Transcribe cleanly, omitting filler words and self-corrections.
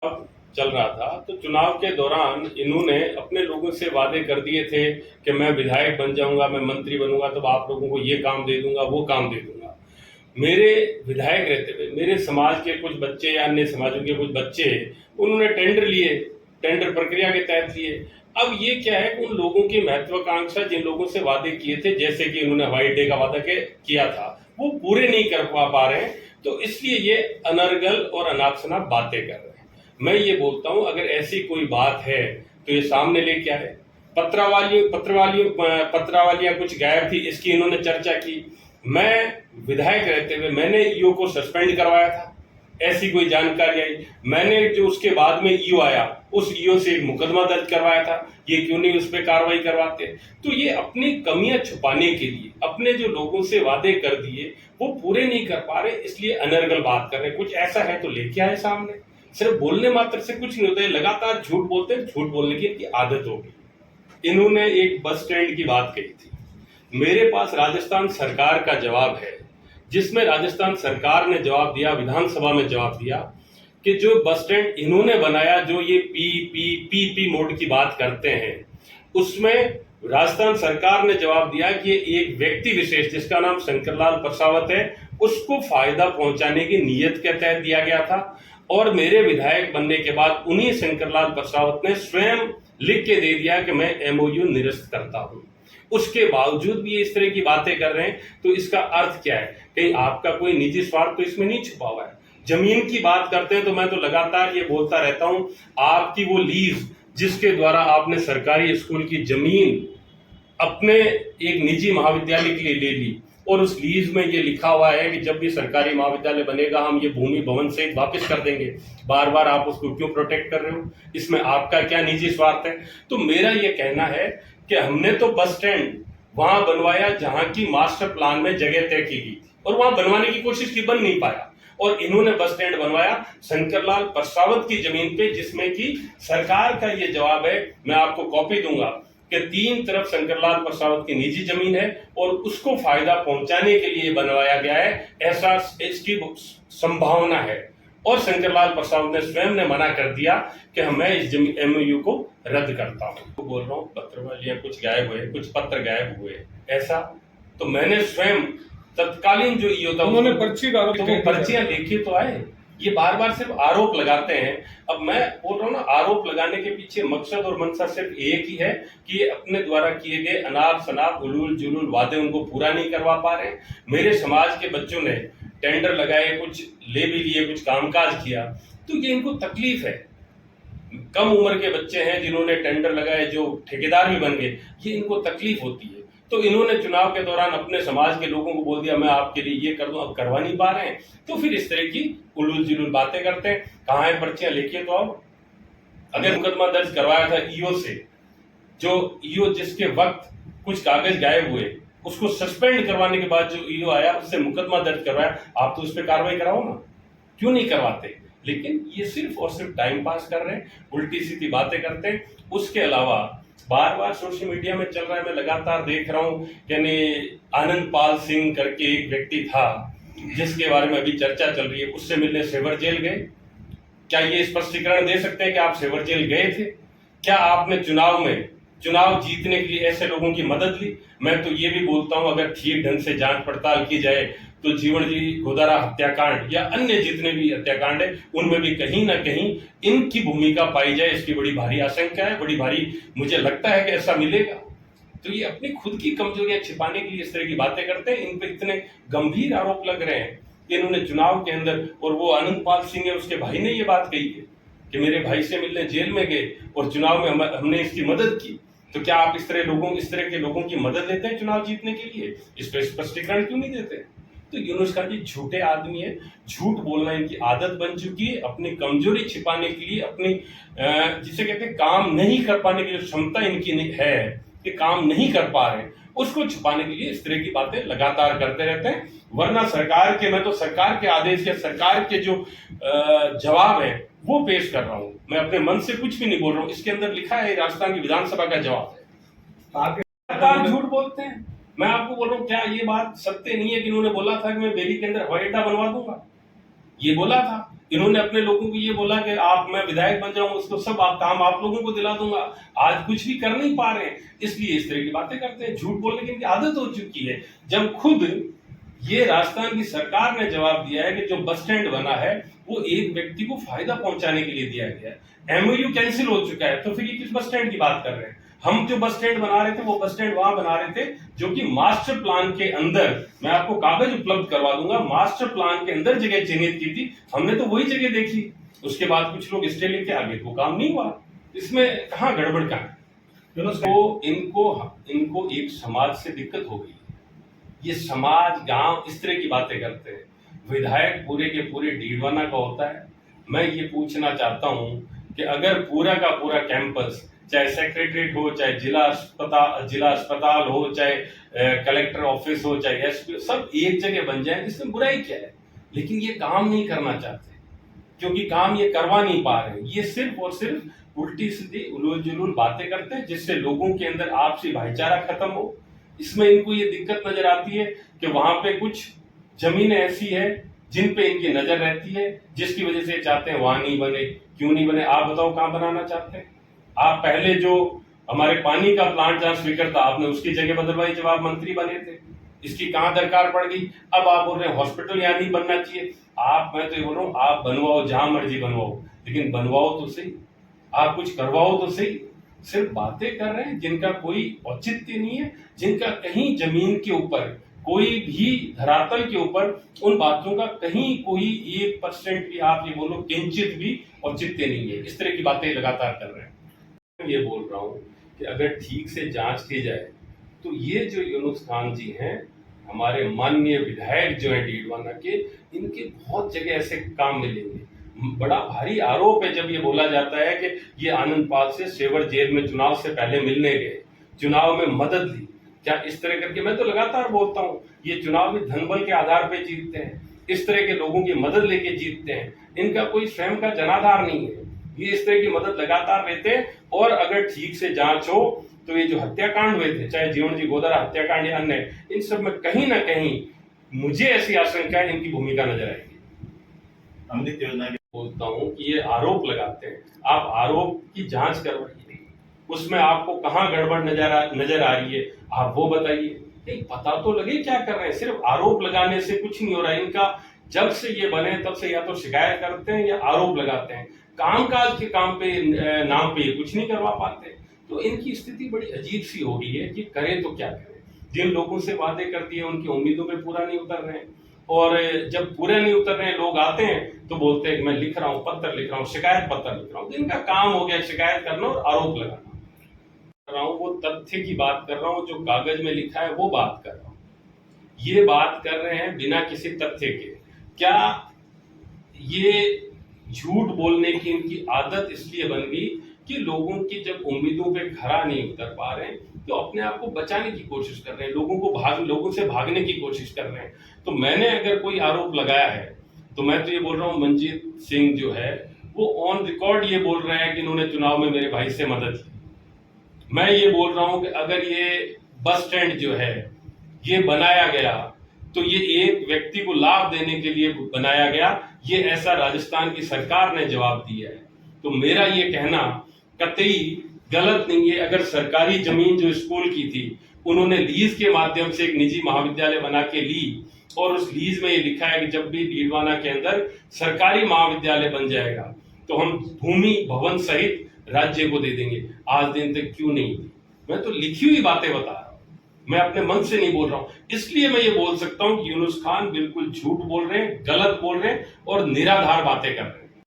अब चल रहा था तो चुनाव के दौरान इन्होंने अपने लोगों से वादे कर दिए थे कि मैं विधायक बन जाऊंगा, मैं मंत्री बनूंगा तो आप लोगों को ये काम दे दूंगा, वो काम दे दूंगा। मेरे विधायक रहते हुए मेरे समाज के कुछ बच्चे या अन्य समाजों के कुछ बच्चे उन्होंने टेंडर लिए, टेंडर प्रक्रिया के तहत लिए। अब ये क्या है कि उन लोगों की महत्वाकांक्षा जिन लोगों से वादे किए थे, जैसे कि उन्होंने हवाई अड्डे का वादा किया था, वो पूरे नहीं कर पा रहे हैं, तो इसलिए ये अनर्गल और अनाप शनाप बातें कर रहे हैं। मैं ये बोलता हूं अगर ऐसी कोई बात है तो ये सामने लेके आए। पत्रावालियां कुछ गायब थी, इसकी इन्होंने चर्चा की। मैं विधायक रहते हुए मैंने ईओ को सस्पेंड करवाया था, ऐसी कोई जानकारी आई। मैंने जो उसके बाद में ईओ आया उस ईओ से एक मुकदमा दर्ज करवाया था, ये क्यों नहीं उस पर कार्रवाई करवाते। तो ये अपनी कमियां छुपाने के लिए अपने जो लोगों से वादे कर दिए वो पूरे नहीं कर पा रहे, इसलिए अनर्गल बात कर रहे। कुछ ऐसा है तो लेके आए सामने। सिर्फ बोलने मात्र से कुछ नहीं होता है, लगातार झूठ बोलते हैं, झूठ बोलने की इनकी आदत होगी। इन्होंने एक बस स्टैंड की बात कही थी। मेरे पास राजस्थान सरकार का जवाब है, जिसमें राजस्थान सरकार ने जवाब दिया, विधानसभा में जवाब दिया कि जो बस स्टैंड इन्होंने बनाया, जो ये पी मोड की बात करते हैं, उसमें राजस्थान सरकार ने जवाब दिया कि एक व्यक्ति विशेष जिसका नाम शंकरलाल परसावत है, उसको फायदा पहुंचाने की नीयत के तहत दिया गया था। और मेरे विधायक बनने के बाद उन्हीं शंकरलाल परसावत ने स्वयं लिख के दे दिया कि मैं एमओयू निरस्त करता हूं। उसके बावजूद भी ये इस तरह की बातें कर रहे हैं, तो इसका अर्थ क्या है? कहीं आपका कोई निजी स्वार्थ तो इसमें नहीं छुपा हुआ है। जमीन की बात करते हैं तो मैं तो लगातार ये बोलता रहता हूं, आपकी वो लीज जिसके द्वारा आपने सरकारी स्कूल की जमीन अपने एक निजी महाविद्यालय के लिए ले ली, और उस लीज में ये लिखा हुआ है कि जब भी सरकारी महाविद्यालय बनेगा हम ये भूमि भवन से वापस कर देंगे। बार बार आप उसको क्यों प्रोटेक्ट कर रहे हो? इसमें आपका क्या निजी स्वार्थ है? तो मेरा ये कहना है कि हमने तो बस स्टैंड वहां बनवाया जहां की मास्टर प्लान में जगह तय की गई थी, और वहां बनवाने की कोशिश की, बन नहीं पाया। और इन्होंने बस स्टैंड बनवाया शंकरलाल परसावत की जमीन पे, जिसमें कि सरकार का ये जवाब है, मैं आपको कॉपी दूंगा कि 3 तरफ शंकरलाल परसावत की निजी जमीन है और उसको फायदा पहुंचाने के लिए बनवाया गया है, ऐसा इसकी संभावना है। और शंकरलाल परसावत ने स्वयं ने मना कर दिया कि मैं इस एमओयू को रद्द करता हूं। तो बोल रहा हूं पत्रवालियां कुछ गायब हुए, कुछ पत्र गायब हुए, ऐसा तो मैंने स्वयं तत्कालीन जो ईओ था उन्होंने पर्ची तो वो पर्चियां लेके तो आए। ये बार बार सिर्फ आरोप लगाते हैं। अब मैं बोल रहा हूं ना, आरोप लगाने के पीछे मकसद और मंशा सिर्फ एक ही है कि ये अपने द्वारा किए गए अनाप शनाप उलूल जुलूल वादे उनको पूरा नहीं करवा पा रहे। मेरे समाज के बच्चों ने टेंडर लगाए, कुछ ले भी लिए, कुछ कामकाज किया, तो ये इनको तकलीफ है। कम उम्र के बच्चे हैं जिन्होंने टेंडर लगाए, जो ठेकेदार भी बन गए, ये इनको तकलीफ होती है। तो इन्होंने चुनाव के दौरान अपने समाज के लोगों को बोल दिया मैं आपके लिए ये कर दूं, अब करवा नहीं पा रहे हैं, तो फिर इस तरह की उलूल जुलूल बातें करते हैं। कहाँ है पर्चियां? लेके तो आओ। अगर मुकदमा दर्ज करवाया था ईओ से, जो ईओ जिसके वक्त कुछ कागज गायब हुए, उसको सस्पेंड करवाने के बाद जो ईओ आया उससे मुकदमा दर्ज करवाया, आप तो उस पर कार्रवाई कराओ ना, क्यों नहीं करवाते? लेकिन ये सिर्फ और सिर्फ टाइम पास कर रहे हैं, उल्टी सीधी बातें करते हैं। उसके अलावा बार बार सोशल मीडिया में चल रहा है, मैं लगातार देख रहा हूं, यानी आनंद पाल सिंह करके एक व्यक्ति था जिसके बारे में अभी चर्चा चल रही है, उससे मिलने सेवर जेल गए। क्या ये स्पष्टीकरण दे सकते हैं कि आप सेवर जेल गए थे? क्या आपने चुनाव जीतने के लिए ऐसे लोगों की मदद ली? मैं तो ये भी बोलता हूं, अगर ठीक ढंग से जांच पड़ताल की जाए तो जीवन जी गोदारा हत्याकांड या अन्य जितने भी हत्याकांड है उनमें भी कहीं ना कहीं इनकी भूमिका पाई जाए, इसकी बड़ी भारी आशंका है, बड़ी भारी मुझे लगता है कि ऐसा मिलेगा। तो ये अपनी खुद की कमजोरियां छिपाने के लिए इस तरह की बातें करते हैं। इन पर इतने गंभीर आरोप लग रहे हैं। इन्होंने चुनाव के अंदर, और वो आनंद पाल सिंह है, उसके भाई ने ये बात कही है कि मेरे भाई से मिलने जेल में गए और चुनाव में हमने इसकी मदद की। तो क्या आप इस तरह के लोगों की मदद लेते हैं चुनाव जीतने के लिए? इस पर स्पष्टीकरण क्यों नहीं देते? तो यूनुस खान जी झूठे आदमी है, झूठ बोलना इनकी आदत बन चुकी है। अपनी कमजोरी छिपाने के लिए, अपनी जिसे कहते हैं काम नहीं कर पाने की जो क्षमता इनकी है कि काम नहीं कर पा रहे, उसको छुपाने के लिए इस तरह की बातें लगातार करते रहते हैं। वरना मैं तो सरकार के आदेश या सरकार के जो जवाब है वो पेश कर रहा हूं। मैं अपने मन से कुछ भी नहीं बोल रहा हूं। इसके अंदर लिखा है, राजस्थान की विधानसभा का जवाब है। लगातार झूठ बोलते हैं। मैं आपको बोल रहा हूं, क्या ये बात सत्य नहीं है कि इन्होंने बोला था कि मैं बेली के अंदर हवाई अड्डा बनवा दूंगा? ये बोला था। इन्होंने अपने लोगों को ये बोला कि आप, मैं विधायक बन जाऊंगा, उसको सब काम आप लोगों को दिला दूंगा। आज कुछ भी कर नहीं पा रहे हैं, इसलिए इस तरह की बातें करते हैं। झूठ बोलने की इनकी आदत हो चुकी है। जब खुद ये राजस्थान की सरकार ने जवाब दिया है कि जो बस स्टैंड बना है वो एक व्यक्ति को फायदा पहुंचाने के लिए दिया गया है, एमओयू कैंसिल हो चुका है, तो फिर ये किस बस स्टैंड की बात कर रहे हैं? हम जो बस स्टैंड बना रहे थे वो बस स्टैंड वहां बना रहे थे जो कि मास्टर प्लान के अंदर, मैं आपको कागज उपलब्ध करवा दूंगा, मास्टर प्लान के अंदर जगह चिन्हित की थी, हमने तो वही जगह देखी। उसके बाद कुछ लोग स्टे लेके आगे, तो काम नहीं हुआ। इसमें कहाँ गड़बड़ का है? तो इनको एक समाज से दिक्कत हो गई। ये समाज, गांव इस तरह की बातें करते हैं। विधायक पूरे के पूरे डीडवाना का होता है। मैं ये पूछना चाहता हूं कि अगर पूरा का पूरा कैंपस, चाहे सेक्रेटरीट हो, चाहे जिला अस्पताल हो, चाहे कलेक्टर ऑफिस हो, चाहे एसपी, सब एक जगह बन जाए, इसमें बुराई क्या है? लेकिन ये काम नहीं करना चाहते, क्योंकि काम ये करवा नहीं पा रहे। ये सिर्फ और सिर्फ उल्टी सीधी उलूल जुलूल बातें करते हैं, जिससे लोगों के अंदर आपसी भाईचारा खत्म हो। इसमें इनको ये दिक्कत नजर आती है कि वहां पे कुछ जमीनें ऐसी है जिन पे इनकी नजर रहती है, जिसकी वजह से चाहते हैं वहां नहीं बने। क्यों नहीं बने? आप बताओ, कहां बनाना चाहते हैं आप? पहले जो हमारे पानी का प्लांट जहां स्पीकर था, आपने उसकी जगह बदलवाई जब आप मंत्री बने थे। इसकी कहां दरकार पड़ गई? अब आप बोल रहे हैं हॉस्पिटल यहां नहीं बनना चाहिए। मैं तो ये बोल रहा हूँ, आप बनवाओ, जहां मर्जी बनवाओ, लेकिन बनवाओ तो सही, आप कुछ करवाओ तो सही। सिर्फ बातें कर रहे हैं जिनका कोई औचित्य नहीं है, जिनका कहीं जमीन के ऊपर, कोई भी धरातल के ऊपर उन बातों का कहीं कोई 1% भी, आप ये बोलो किंचित भी औचित्य नहीं है। इस तरह की बातें लगातार कर रहे हैं। ये बोल रहा हूं कि अगर ठीक से जांच की जाए तो ये जो यूनुस खान जी हैं, हमारे माननीय विधायक जो है डीडवाना के, इनके बहुत जगह ऐसे काम मिलेंगे। बड़ा भारी आरोप है जब ये बोला जाता है कि ये आनंद पाल से सेवर जेल में चुनाव से पहले मिलने गए, चुनाव में मदद ली। क्या इस तरह करके, मैं तो लगातार बोलता हूँ, ये चुनाव भी धनबल के आधार पे जीतते हैं, इस तरह के लोगों की मदद लेके जीतते हैं। इनका कोई स्वयं का जनाधार नहीं है, ये इस तरह की मदद लगातार लेते हैं। और अगर ठीक से जांच हो तो ये जो हत्याकांड हुए थे, चाहे जीवन जी गोदरा हत्याकांड या अन्य, इन सब में कहीं ना कहीं मुझे ऐसी आशंका है इनकी भूमिका नजर आएगी। अमृत योजना बोलता हूं कि ये आरोप लगाते हैं, आप आरोप की जांच करवाइए, उसमें आपको कहां गड़बड़ नजर आ रही है आप वो बताइए। नहीं, पता तो लगे क्या कर रहे हैं। सिर्फ आरोप लगाने से कुछ नहीं हो रहा है इनका। जब से ये बने तब से या तो शिकायत करते हैं या आरोप लगाते हैं, कामकाज के काम पे नाम पे ये कुछ नहीं करवा पाते। तो इनकी स्थिति बड़ी अजीब सी हो गई है कि करें तो क्या करें। जिन लोगों से वादे कर दिए उनकी उम्मीदों पे पूरा नहीं उतर रहे हैं, और जब पूरे नहीं उतर रहे हैं, लोग आते हैं तो बोलते हैं कि मैं लिख रहा हूँ, पत्र लिख रहा हूँ, शिकायत पत्र लिख रहा हूँ। इनका काम हो गया शिकायत करना और आरोप लगाना। कर रहा हूँ वो तथ्य की बात कर रहा हूँ, जो कागज में लिखा है वो बात कर रहा हूँ। ये बात कर रहे हैं बिना किसी तथ्य के। क्या ये झूठ बोलने की इनकी आदत इसलिए बन गई कि लोगों की जब उम्मीदों पे खरा नहीं उतर पा रहे हैं तो अपने आप को बचाने की कोशिश कर रहे हैं, लोगों से भागने की कोशिश कर रहे हैं। तो मैंने अगर कोई आरोप लगाया है तो मैं तो ये बोल रहा हूँ, मनजीत सिंह जो है वो ऑन रिकॉर्ड ये बोल रहे हैं कि इन्होंने चुनाव में मेरे भाई से मदद की। मैं ये बोल रहा हूँ कि अगर ये बस स्टैंड जो है ये बनाया गया तो ये एक व्यक्ति को लाभ देने के लिए बनाया गया, ये ऐसा राजस्थान की सरकार ने जवाब दिया है। तो मेरा ये कहना कतई गलत नहीं है। अगर सरकारी जमीन जो स्कूल की थी उन्होंने लीज के माध्यम से एक निजी महाविद्यालय बना के ली, और उस लीज में ये लिखा है कि जब भी डीडवाना के अंदर सरकारी महाविद्यालय बन जाएगा तो हम भूमि भवन सहित राज्य को दे देंगे, आज दिन तक क्यों नहीं दी? मैं तो लिखी हुई बातें बता रहा हूं, मैं अपने मन से नहीं बोल रहा हूं। इसलिए मैं ये बोल सकता हूं कि यूनुस खान बिल्कुल झूठ बोल रहे हैं, गलत बोल रहे हैं और निराधार बातें कर रहे हैं।